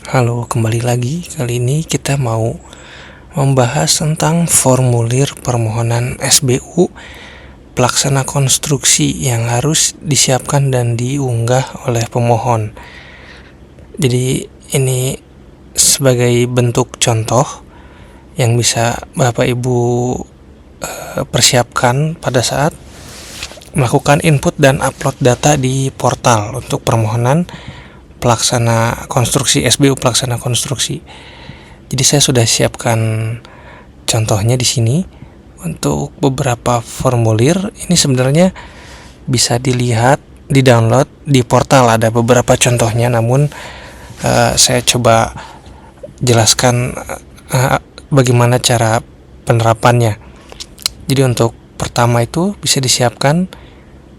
Halo, kembali lagi. Kali ini kita mau membahas tentang formulir permohonan SBU pelaksana konstruksi yang harus disiapkan dan diunggah oleh pemohon. Jadi ini sebagai bentuk contoh yang bisa Bapak Ibu persiapkan pada saat melakukan input dan upload data di portal untuk permohonan pelaksana konstruksi SBU pelaksana konstruksi. Jadi saya sudah siapkan contohnya di sini untuk beberapa formulir. Ini sebenarnya bisa dilihat, di-download di portal, ada beberapa contohnya, namun saya coba jelaskan bagaimana cara penerapannya. Jadi untuk pertama itu bisa disiapkan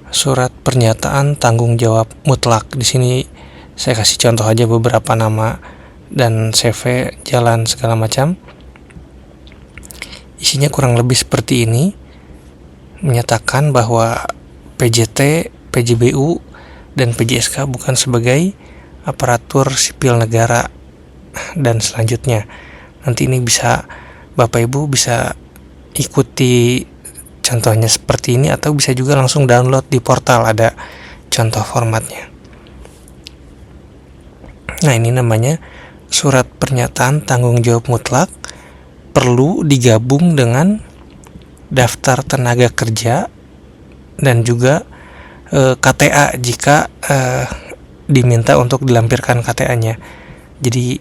surat pernyataan tanggung jawab mutlak. Di sini saya kasih contoh aja beberapa nama dan CV, jalan, segala macam. Isinya kurang lebih seperti ini. Menyatakan bahwa PJT, PJBU, dan PJSK bukan sebagai aparatur sipil negara dan selanjutnya. Nanti ini bisa Bapak Ibu bisa ikuti contohnya seperti ini, atau bisa juga langsung download di portal, ada contoh formatnya. Nah, ini namanya surat pernyataan tanggung jawab mutlak, perlu digabung dengan daftar tenaga kerja dan juga KTA jika diminta untuk dilampirkan KTA-nya. Jadi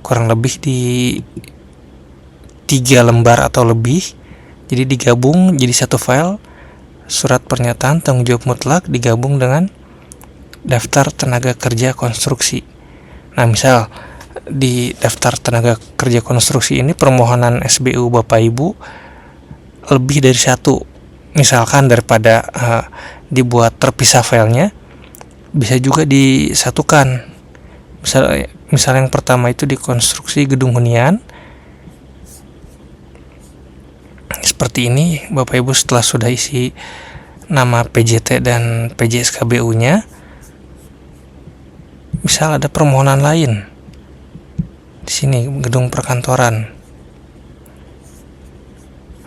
kurang lebih di 3 lembar atau lebih. Jadi digabung jadi satu file, surat pernyataan tanggung jawab mutlak digabung dengan daftar tenaga kerja konstruksi. Nah, misal di daftar tenaga kerja konstruksi ini permohonan SBU Bapak Ibu lebih dari satu, misalkan daripada dibuat terpisah filenya, bisa juga disatukan. Misal yang pertama itu di konstruksi gedung hunian. Seperti ini, Bapak Ibu setelah sudah isi nama PJT dan PJSKBU-nya, misal ada permohonan lain di sini, gedung perkantoran,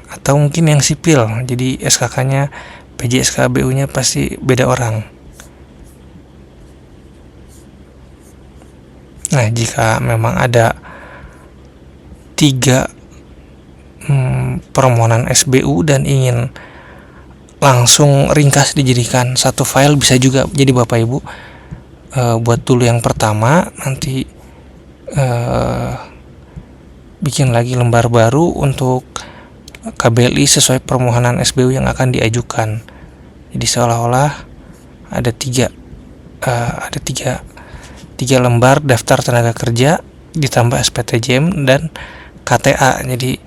atau mungkin yang sipil, jadi SKK-nya PJSKBU-nya pasti beda orang. Nah, jika memang ada 3 permohonan SBU dan ingin langsung ringkas dijadikan satu file, bisa juga. Jadi Bapak Ibu buat dulu yang pertama, nanti bikin lagi lembar baru untuk KBLI sesuai permohonan SBU yang akan diajukan. Jadi seolah-olah ada tiga lembar daftar tenaga kerja ditambah SPTJM dan KTA. Jadi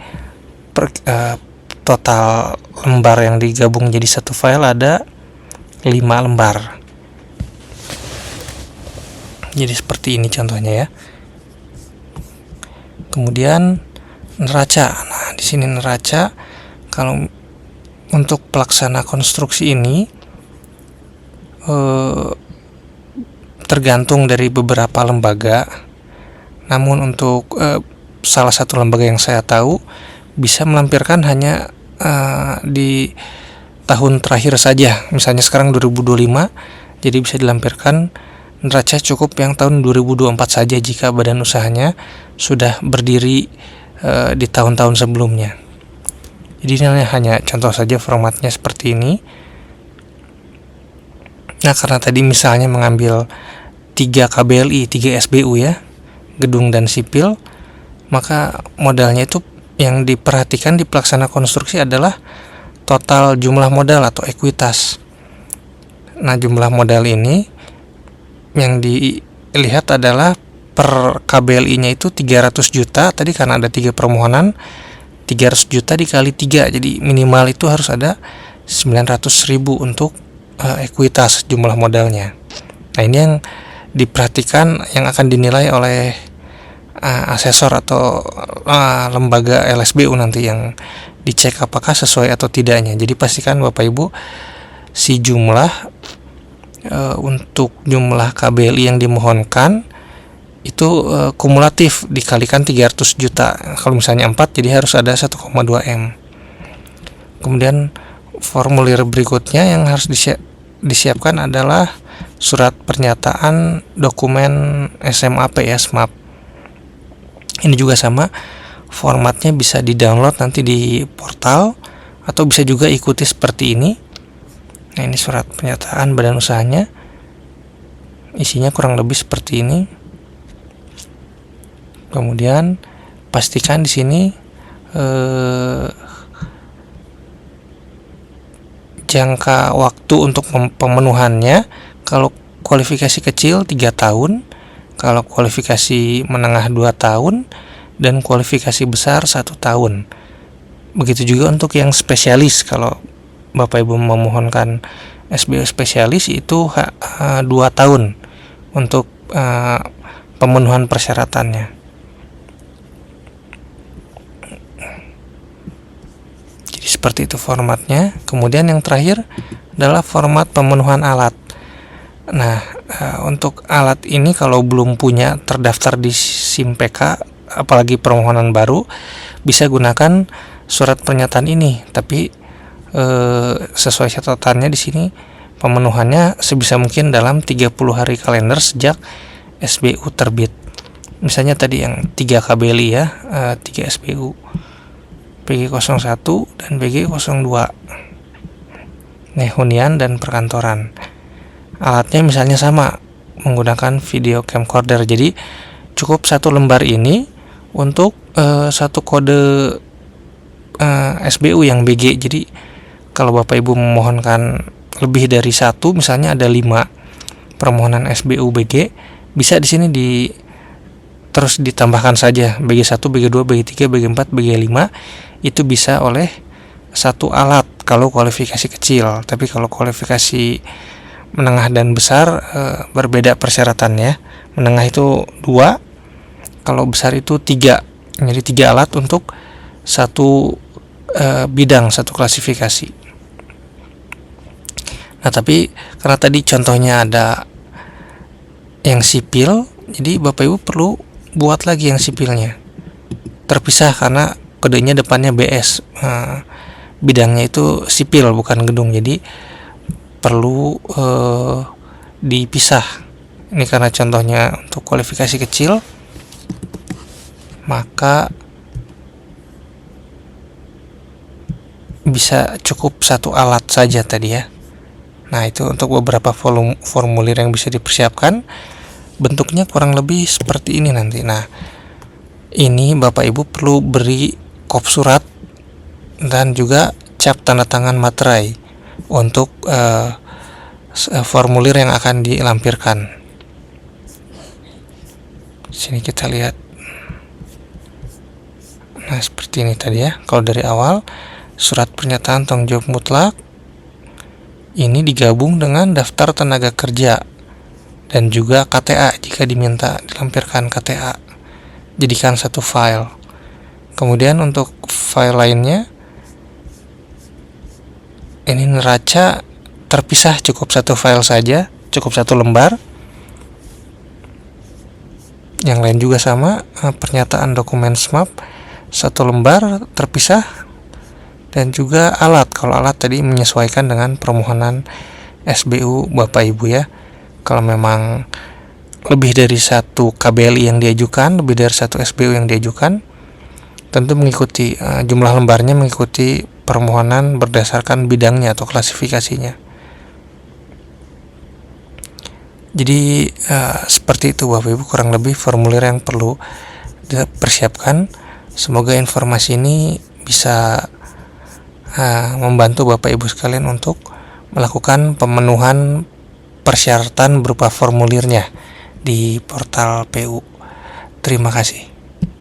total lembar yang digabung jadi satu file ada 5 lembar. Jadi seperti ini contohnya ya. Kemudian neraca. Nah, di sini neraca, kalau untuk pelaksana konstruksi ini tergantung dari beberapa lembaga. Namun untuk salah satu lembaga yang saya tahu bisa melampirkan hanya di tahun terakhir saja. Misalnya sekarang 2025, jadi bisa dilampirkan neraca cukup yang tahun 2024 saja jika badan usahanya sudah berdiri di tahun-tahun sebelumnya. Jadi ini hanya contoh saja, formatnya seperti ini. Nah, karena tadi misalnya mengambil 3 KBLI, 3 SBU ya, gedung dan sipil, maka modalnya itu yang diperhatikan di pelaksana konstruksi adalah total jumlah modal atau ekuitas. Nah, jumlah modal ini yang dilihat adalah per KBLI-nya itu 300 juta. Tadi karena ada 3 permohonan, 300 juta dikali 3, jadi minimal itu harus ada 900.000 untuk ekuitas jumlah modalnya. Nah, ini yang diperhatikan, yang akan dinilai oleh asesor atau lembaga LSBU nanti, yang dicek apakah sesuai atau tidaknya. Jadi pastikan Bapak Ibu si jumlah untuk jumlah KBLI yang dimohonkan itu kumulatif dikalikan 300 juta. Kalau misalnya 4 jadi harus ada 1,2 M. Kemudian formulir berikutnya yang harus disiapkan adalah surat pernyataan dokumen SMAP ya, SMAP. Ini juga sama, formatnya bisa di-download nanti di portal atau bisa juga ikuti seperti ini. Nah, ini surat pernyataan badan usahanya. Isinya kurang lebih seperti ini. Kemudian pastikan di sini jangka waktu untuk pemenuhannya. Kalau kualifikasi kecil 3 tahun, kalau kualifikasi menengah 2 tahun, dan kualifikasi besar 1 tahun. Begitu juga untuk yang spesialis. Kalau Bapak Ibu memohonkan SBU spesialis itu 2 tahun untuk pemenuhan persyaratannya. Jadi seperti itu formatnya. Kemudian yang terakhir adalah format pemenuhan alat. Nah, untuk alat ini kalau belum punya terdaftar di SIM PK, apalagi permohonan baru, bisa gunakan surat pernyataan ini. Tapi sesuai catatannya di sini pemenuhannya sebisa mungkin dalam 30 hari kalender sejak SBU terbit. Misalnya tadi yang 3 KBLI ya, 3 SBU, PG01 dan PG02, hunian dan perkantoran. Alatnya misalnya sama, menggunakan video camcorder. Jadi cukup 1 lembar ini untuk 1 kode SBU yang BG. Jadi kalau Bapak Ibu memohonkan lebih dari 1, misalnya ada 5 permohonan SBU BG, bisa di sini terus ditambahkan saja BG1, BG2, BG3, BG4, BG5. Itu bisa oleh 1 alat kalau kualifikasi kecil. Tapi kalau kualifikasi menengah dan besar berbeda persyaratannya. Menengah itu 2, kalau besar itu 3. Jadi 3 alat untuk 1 bidang, 1 klasifikasi. Nah, tapi karena tadi contohnya ada yang sipil, jadi Bapak Ibu perlu buat lagi yang sipilnya terpisah karena kodenya depannya BS. Bidangnya itu sipil bukan gedung, jadi perlu dipisah. Ini karena contohnya untuk kualifikasi kecil, maka bisa cukup 1 alat saja tadi ya. Nah, itu untuk beberapa formulir yang bisa dipersiapkan. Bentuknya kurang lebih seperti ini nanti. Nah, ini Bapak Ibu perlu beri kop surat dan juga cap tanda tangan materai untuk formulir yang akan dilampirkan. Sini kita lihat. Nah, seperti ini tadi ya. Kalau dari awal, surat pernyataan tanggung jawab mutlak ini digabung dengan daftar tenaga kerja dan juga KTA jika diminta dilampirkan KTA. Jadikan 1 file. Kemudian untuk file lainnya, ini neraca terpisah, cukup 1 file saja, cukup 1 lembar. Yang lain juga sama, pernyataan dokumen SMAP 1 lembar terpisah. Dan juga alat, kalau alat tadi menyesuaikan dengan permohonan SBU Bapak Ibu ya. Kalau memang lebih dari 1 KBLI yang diajukan, lebih dari 1 SBU yang diajukan, tentu mengikuti jumlah lembarnya mengikuti permohonan berdasarkan bidangnya atau klasifikasinya. Jadi seperti itu Bapak Ibu kurang lebih formulir yang perlu dipersiapkan. Semoga informasi ini bisa membantu Bapak Ibu sekalian untuk melakukan pemenuhan persyaratan berupa formulirnya di portal PU. Terima kasih.